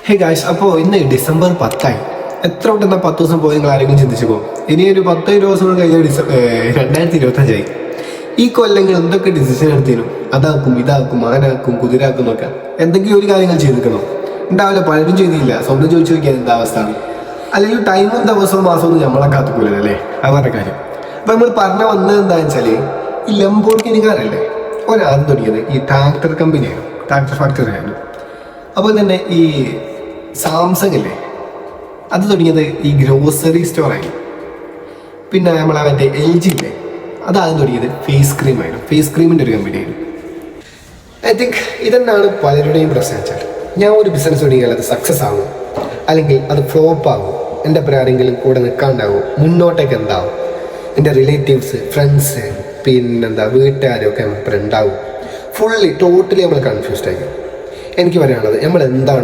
Hey guys, അപ്പോൾ ഇന്ന് December 10 എത്ര പെട്ടെന്ന് 10 ദിവസം പോയി നിങ്ങൾ ആരെങ്കിലും ചിന്തിച്ചു പോകും. ഇനി ഒരു 10 ദിവസം കൂടെ കഴിഞ്ഞാൽ 2025. ഈ കൊല്ലങ്ങൾ എന്തൊക്കെ ഡിസിഷൻ എടുത്തിരും, അതാക്കും ഇതാക്കും ആനാക്കും കുതിരാക്കും എന്നൊക്കെ എന്തെങ്കിലും ഒരു കാര്യങ്ങൾ ചെയ്തിരിക്കണം. ഉണ്ടാവില്ല, പലരും ചെയ്തില്ല. സ്വന്തം ചോദിച്ചു നോക്കിയാൽ എന്താ അവസ്ഥ. അല്ലെങ്കിൽ ടൈമും ദിവസവും മാസവും നമ്മളെ കാത്തുക്കൂലല്ലേ, അത് പറഞ്ഞ കാര്യം. അപ്പം നമ്മൾ വന്നത് എന്താണെന്ന് വെച്ചാൽ, ഈ ലംബോർഗിനിക്കാരല്ലേ ഒരാദ്യം തുടങ്ങിയത് ഈ ട്രാക്ടർ കമ്പനിയാണ്, ട്രാക്ടർ ഫാക്ടറി ആയിരുന്നു. അപ്പോൾ തന്നെ ഈ സാംസങ് അല്ലേ, അത് തുടങ്ങിയത് ഈ ഗ്രോസറി സ്റ്റോറായി. പിന്നെ നമ്മളെ മറ്റേ LG ഇല്ലേ, അതാദ്യം തുടങ്ങിയത് ഫേസ് ക്രീമായിരുന്നു, ഫേസ് ക്രീമിൻ്റെ ഒരു കമ്പനിയായിരുന്നു. ഐ തിങ്ക് ഇതെന്നാണ് പലരുടെയും പ്രശ്നം വെച്ചാൽ, ഞാൻ ഒരു ബിസിനസ് തുടങ്ങിയാൽ അത് സക്സസ് ആകും അല്ലെങ്കിൽ അത് ഫ്ലോപ്പ് ആകും, എൻ്റെ ഒപ്പം ആരെങ്കിലും കൂടെ നിൽക്കാണ്ടാവും, മുന്നോട്ടേക്ക് എന്താവും, എൻ്റെ റിലേറ്റീവ്സ് ഫ്രണ്ട്സ് പിന്നെന്താ വീട്ടുകാരൊക്കെ നമുക്ക് ഉണ്ടാവും. ടോട്ടലി നമ്മൾ കൺഫ്യൂസ്ഡ് ആയിരിക്കും. എനിക്ക് പറയാനുള്ളത്, നമ്മൾ എന്താണ്